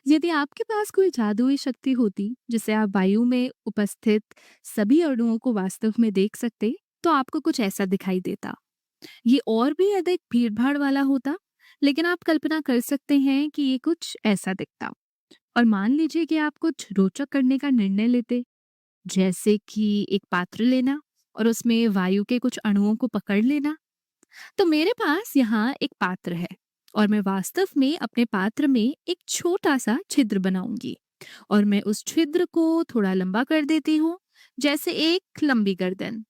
यदि आपके पास कोई जादुई शक्ति होती जिससे आप वायु में उपस्थित सभी अणुओं को वास्तव में देख सकते, तो आपको कुछ ऐसा दिखाई देता। ये और भी अधिक भीड़-भाड़ वाला होता, लेकिन आप कल्पना कर सकते हैं कि ये कुछ ऐसा दिखता। और मान लीजिए कि आप कुछ रोचक करने का निर्णय लेते, जैसे कि एक पात्र लेना और उसमें वायु के कुछ अणुओं को पकड़ लेना। तो मेरे पास यहाँ एक पात्र है और मैं वास्तव में अपने पात्र में एक छोटा सा छिद्र बनाऊंगी और मैं उस छिद्र को थोड़ा लंबा कर देती हूँ, जैसे एक लंबी गर्दन।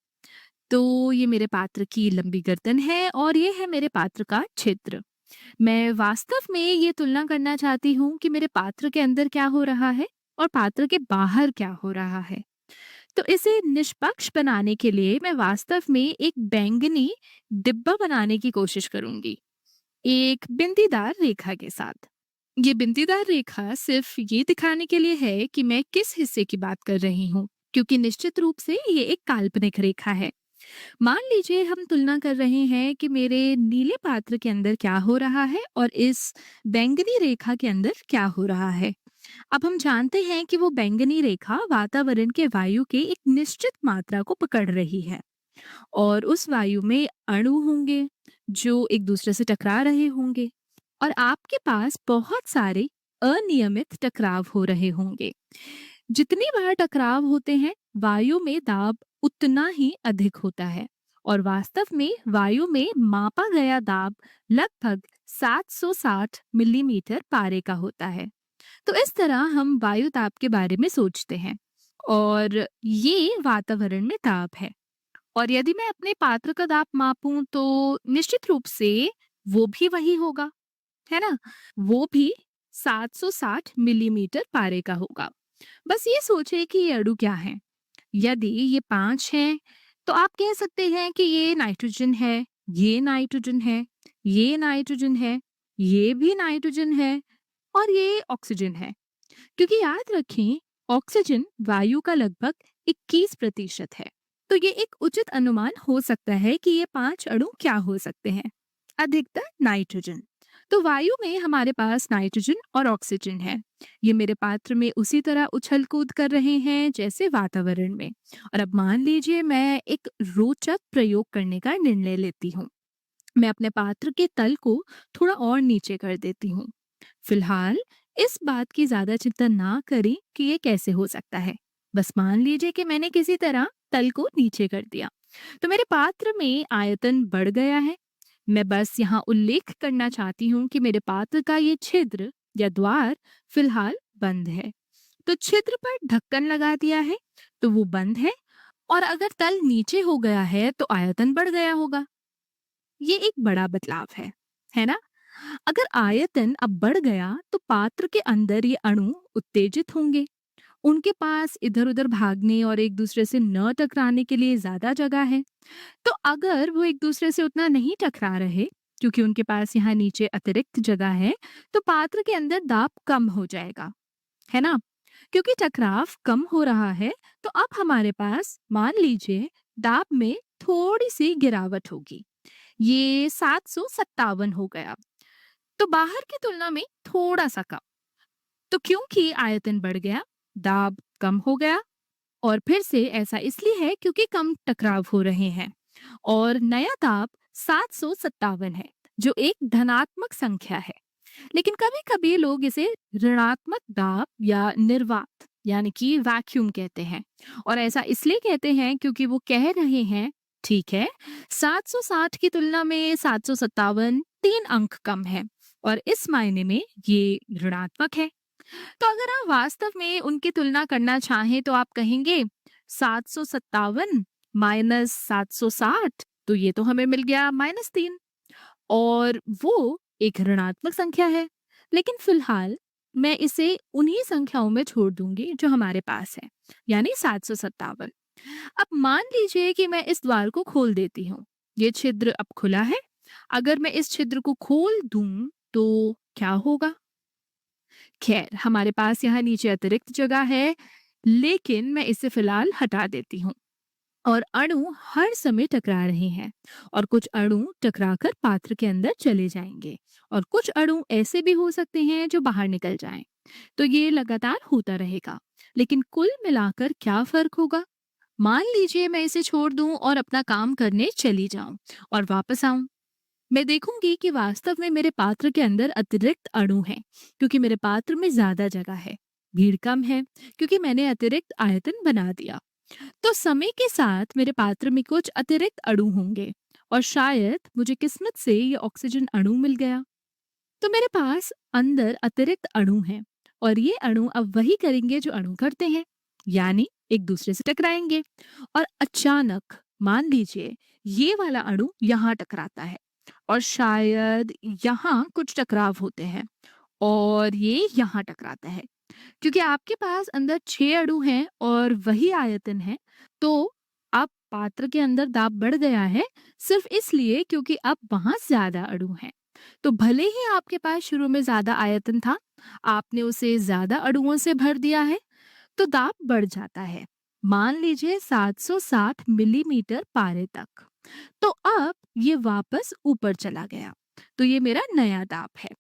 तो ये मेरे पात्र की लंबी गर्दन है और ये है मेरे पात्र का छिद्र। मैं वास्तव में ये तुलना करना चाहती हूँ कि मेरे पात्र के अंदर क्या हो रहा है और पात्र के बाहर क्या हो रहा है। तो इसे निष्पक्ष बनाने के लिए मैं वास्तव में एक बैंगनी डिब्बा बनाने की कोशिश करूंगी, एक बिंदीदार रेखा के साथ। ये बिंदीदार रेखा सिर्फ ये दिखाने के लिए है कि मैं किस हिस्से की बात कर रही हूँ, क्योंकि निश्चित रूप से ये एक काल्पनिक रेखा है। मान लीजिए हम तुलना कर रहे हैं कि मेरे नीले पात्र के अंदर क्या हो रहा है और इस बैंगनी रेखा के अंदर क्या हो रहा है। अब हम जानते हैं कि वो बैंगनी रेखा वातावरण के वायु के एक निश्चित मात्रा को पकड़ रही है और उस वायु में अणु होंगे जो एक दूसरे से टकरा रहे होंगे और आपके पास बहुत सारे अनियमित टकराव हो रहे होंगे। जितनी बार टकराव होते हैं, वायु में दाब उतना ही अधिक होता है और वास्तव में वायु में मापा गया दाब लगभग 760 मिलीमीटर पारे का होता है। तो इस तरह हम वायु दाब के बारे में सोचते हैं और ये वातावरण में दाब है। और यदि मैं अपने पात्र का दाब मापूं तो निश्चित रूप से वो भी वही होगा, है ना? वो भी 760 मिलीमीटर पारे का होगा। बस ये सोचिए कि ये अणु क्या है। यदि ये 5 हैं, तो आप कह सकते हैं कि ये नाइट्रोजन है, ये नाइट्रोजन है, ये नाइट्रोजन है, ये भी नाइट्रोजन है और ये ऑक्सीजन है। क्योंकि याद रखें, ऑक्सीजन वायु का लगभग 21% है। तो ये एक उचित अनुमान हो सकता है कि ये 5 अणु क्या हो सकते हैं। अधिकतर नाइट्रोजन। तो वायु में हमारे पास नाइट्रोजन और ऑक्सीजन है। ये मेरे पात्र में उसी तरह उछल कूद कर रहे हैं जैसे वातावरण में। और अब मान लीजिए मैं एक रोचक प्रयोग करने का निर्णय लेती हूँ। मैं अपने पात्र के तल को थोड़ा और नीचे कर देती हूँ। फिलहाल इस बात की ज्यादा चिंता ना करें कि ये कैसे हो सकता है। बस मान लीजिए कि मैंने किसी तरह तल को नीचे कर दिया, तो मेरे पात्र में आयतन बढ़ गया है। मैं बस यहाँ उल्लेख करना चाहती हूँ कि मेरे पात्र का ये छिद्र या द्वार फिलहाल बंद है। तो छिद्र पर ढक्कन लगा दिया है, तो वो बंद है। और अगर तल नीचे हो गया है तो आयतन बढ़ गया होगा। ये एक बड़ा बदलाव है ना? अगर आयतन अब बढ़ गया तो पात्र के अंदर ये अणु उत्तेजित होंगे। उनके पास इधर-उधर भागने और एक दूसरे से न टकराने के लिए ज्यादा जगह है। तो अगर वो एक दूसरे से उतना नहीं टकरा रहे, क्योंकि उनके पास यहाँ नीचे अतिरिक्त जगह है, तो पात्र के अंदर दाब कम हो जाएगा, है ना? क्योंकि टकराव कम हो रहा है, तो अब हमारे पास मान लीजिए दाब में थोड़ी सी गिरावट होगी। ये 757 हो गया, तो बाहर की तुलना में थोड़ा सा कम। तो क्योंकि आयतन बढ़ गया, दाब कम हो गया। और फिर से ऐसा इसलिए है क्योंकि कम टकराव हो रहे हैं और नया दाब 757 है, जो एक धनात्मक संख्या है। लेकिन कभी-कभी लोग इसे ऋणात्मक दाब या निर्वात यानी कि वैक्यूम कहते हैं। और ऐसा इसलिए कहते हैं क्योंकि वो कह रहे हैं, ठीक है, 760 की तुलना में 757 3 अंक कम है और इस मायने में ये ऋणात्मक है। तो अगर आप वास्तव में उनकी तुलना करना चाहें तो आप कहेंगे 757 माइनस 760, तो ये तो हमें मिल गया -3 और वो एक ऋणात्मक संख्या है। लेकिन फिलहाल मैं इसे उन्हीं संख्याओं में छोड़ दूंगी जो हमारे पास है, यानी 757। अब मान लीजिए कि मैं इस द्वार को खोल देती हूँ। ये छिद्र अब खुला है। अगर मैं इस छिद्र को खोल दूं तो क्या होगा? खैर, हमारे पास यहाँ नीचे अतिरिक्त जगह है, लेकिन मैं इसे फिलहाल हटा देती हूँ। और अणु हर समय टकरा रहे हैं और कुछ अणु टकराकर पात्र के अंदर चले जाएंगे और कुछ अणु ऐसे भी हो सकते हैं जो बाहर निकल जाएं। तो ये लगातार होता रहेगा। लेकिन कुल मिलाकर क्या फर्क होगा? मान लीजिए मैं इसे छोड़ दूं और अपना काम करने चली जाऊं और वापस आऊं। मैं देखूंगी कि वास्तव में मेरे पात्र के अंदर अतिरिक्त अणु हैं, क्योंकि मेरे पात्र में ज्यादा जगह है। भीड़ कम है, क्योंकि मैंने अतिरिक्त आयतन बना दिया। तो समय के साथ मेरे पात्र में कुछ अतिरिक्त अणु होंगे, और शायद मुझे किस्मत से ये ऑक्सीजन अणु मिल गया। तो मेरे पास अंदर अतिरिक्त अणु हैं, और ये अणु अब वही करेंगे जो अणु करते हैं, यानी एक दूसरे से टकराएंगे। और अचानक मान लीजिए ये वाला अणु यहाँ टकराता है, और शायद यहाँ कुछ टकराव होते हैं, और ये यहाँ टकराता है। क्योंकि आपके पास अंदर 6 अणु हैं और वही आयतन है, तो अब पात्र के अंदर दाब बढ़ गया है, सिर्फ इसलिए क्योंकि अब वहां ज्यादा अणु हैं। तो भले ही आपके पास शुरू में ज्यादा आयतन था, आपने उसे ज्यादा अणुओं से भर दिया है, तो दाब बढ़ जाता है। मान लीजिए 760 मिलीमीटर पारे तक। तो अब ये वापस ऊपर चला गया। तो ये मेरा नया दाब है।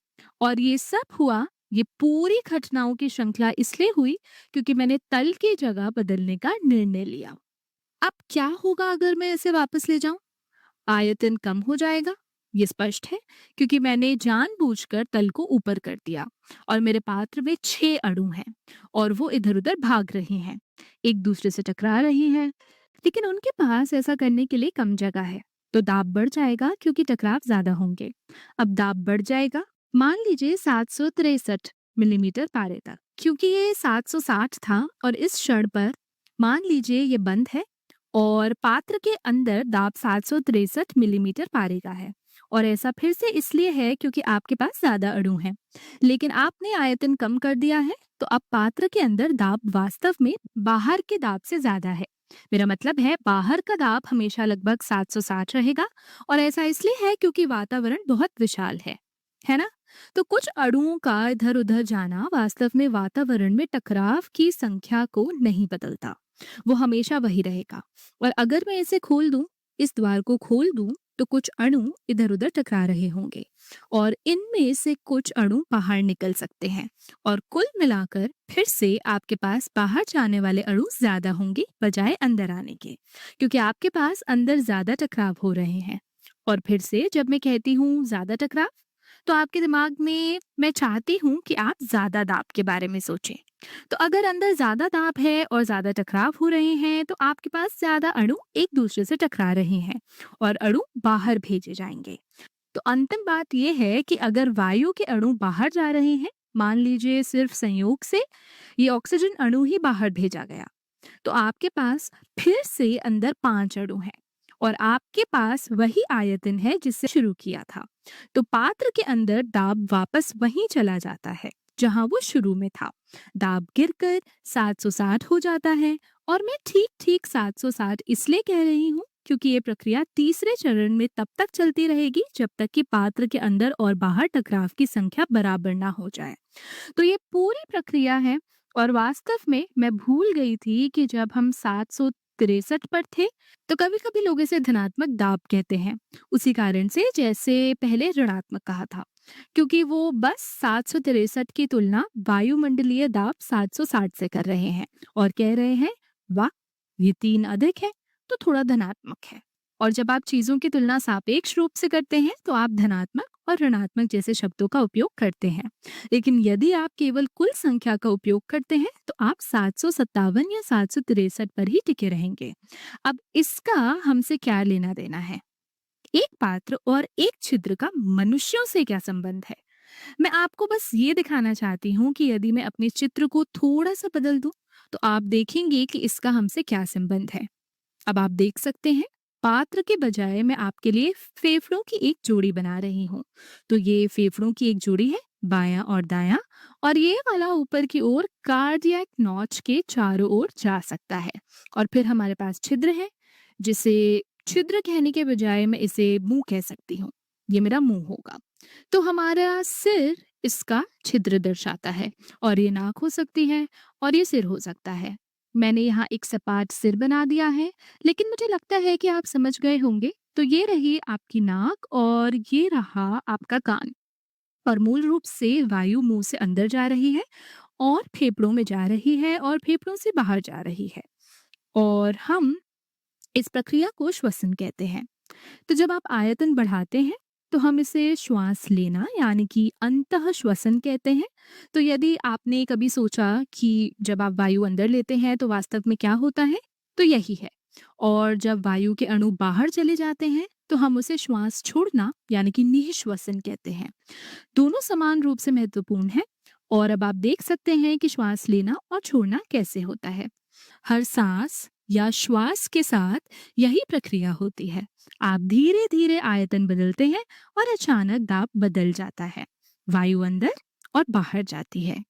और ये सब हुआ, ये पूरी घटनाओं की श्रृंखला इसलिए हुई क्योंकि मैंने तल की जगह बदलने का निर्णय लिया। अब क्या होगा अगर मैं इसे वापस ले जाऊं? आयतन कम हो जाएगा, ये स्पष्ट है, क्योंकि मैंने जानबूझकर तल को ऊपर कर दिया। और मेरे पात्र में 6 अणु हैं, और वो इधर उधर भाग रहे हैं, एक दूसरे से टकरा रही हैं, लेकिन उनके पास ऐसा करने के लिए कम जगह है। तो दाब बढ़ जाएगा क्योंकि टकराव ज्यादा होंगे। अब दाब बढ़ जाएगा, मान लीजिए 763 मिलीमीटर पारे तक। क्योंकि ये 760 था और इस क्षण पर मान लीजिए ये बंद है, और पात्र के अंदर दाब 763 मिलीमीटर पारे का है। और ऐसा फिर से इसलिए है क्योंकि आपके पास ज्यादा अणु हैं, लेकिन आपने आयतन कम कर दिया है। तो अब पात्र के अंदर दाब वास्तव में बाहर के दाब से ज्यादा है। मेरा मतलब है बाहर का दाब हमेशा लगभग 760 रहेगा, और ऐसा इसलिए है क्योंकि वातावरण बहुत विशाल है ना? तो कुछ अणुओं का इधर उधर जाना वास्तव में वातावरण में टकराव की संख्या को नहीं बदलता, वो हमेशा वही रहेगा। और अगर मैं इसे खोल दूं, इस द्वार को खोल दूं, तो कुछ अणु इधर उधर टकरा रहे होंगे, और इनमें से कुछ अणु बाहर निकल सकते हैं। और कुल मिलाकर फिर से आपके पास बाहर जाने वाले अणु ज्यादा होंगे बजाय अंदर आने के, क्योंकि आपके पास अंदर ज्यादा टकराव हो रहे हैं। और फिर से जब मैं कहती हूँ ज्यादा टकराव, तो आपके दिमाग में मैं चाहती हूँ कि आप ज्यादा दाब के बारे में सोचें। तो अगर अंदर ज्यादा दाब है और ज्यादा टकराव हो रहे हैं, तो आपके पास ज्यादा अणु एक दूसरे से टकरा रहे हैं, और अणु बाहर भेजे जाएंगे। तो अंतिम बात यह है कि अगर वायु के अणु बाहर जा रहे हैं, मान लीजिए सिर्फ संयोग से ये ऑक्सीजन अणु ही बाहर भेजा गया, तो आपके पास फिर से अंदर 5 अणु हैं, और आपके पास वही आयतन है जिससे शुरू किया था। तो पात्र के अंदर दाब वापस वहीं चला जाता है जहां वो शुरू में था। दाब गिरकर 760 हो जाता है, और मैं ठीक ठीक 760 इसलिए कह रही हूँ क्योंकि ये प्रक्रिया तीसरे चरण में तब तक चलती रहेगी जब तक कि पात्र के अंदर और बाहर टकराव की संख्या बराबर ना हो जाए। तो ये पूरी प्रक्रिया है। और वास्तव में मैं भूल गई थी कि जब हम 763 पर थे, तो कभी कभी लोग इसे धनात्मक दाब कहते हैं, उसी कारण से जैसे पहले ऋणात्मक कहा था, क्योंकि वो बस 763 की तुलना वायुमंडलीय दाब 760 से कर रहे हैं, और कह रहे हैं वाह, ये 3 अधिक है, तो थोड़ा धनात्मक है। और जब आप चीजों की तुलना सापेक्ष रूप से करते हैं, तो आप धनात्मक और ऋणात्मक जैसे शब्दों का उपयोग करते हैं। लेकिन यदि आप केवल कुल संख्या का उपयोग करते हैं, तो आप 757 या 763 पर ही टिके रहेंगे। अब इसका हमसे क्या लेना देना है? एक पात्र और एक छिद्र का मनुष्यों से क्या संबंध है? मैं आपको बस ये दिखाना चाहती हूँ कि यदि मैं अपने चित्र को थोड़ा सा बदल दूं, तो आप देखेंगे कि इसका हमसे क्या संबंध है। अब आप देख सकते हैं, पात्र के बजाय मैं आपके लिए फेफड़ों की एक जोड़ी बना रही हूँ। तो ये फेफड़ों की एक जोड़ी है, बायां और दायां, और ये वाला ऊपर की ओर कार्डियक नॉच के चारों ओर जा सकता है। और फिर हमारे पास छिद्र है, जिसे छिद्र कहने के बजाय मैं इसे मुंह कह सकती हूँ। ये मेरा मुंह होगा। तो हमारा सिर इसका छिद्र दर्शाता है, और ये नाक हो सकती है, और ये सिर हो सकता है। मैंने यहाँ एक सपाट सिर बना दिया है, लेकिन मुझे लगता है कि आप समझ गए होंगे। तो ये रही आपकी नाक, और ये रहा आपका कान। और मूल रूप से वायु मुंह से अंदर जा रही है और फेफड़ों में जा रही है और फेफड़ों से बाहर जा रही है, और हम इस प्रक्रिया को श्वसन कहते हैं। तो जब आप आयतन बढ़ाते हैं तो हम इसे श्वास लेना यानी कि अंतः श्वसन कहते हैं। तो यदि आपने कभी सोचा कि जब आप वायु अंदर लेते हैं तो वास्तव में क्या होता है, तो यही है। और जब वायु के अणु बाहर चले जाते हैं तो हम उसे श्वास छोड़ना यानी कि निःश्वसन कहते हैं। दोनों समान रूप से महत्वपूर्ण है, और अब आप देख सकते हैं कि श्वास लेना और छोड़ना कैसे होता है। हर सांस या श्वास के साथ यही प्रक्रिया होती है। आप धीरे धीरे आयतन बदलते हैं और अचानक दाब बदल जाता है, वायु अंदर और बाहर जाती है।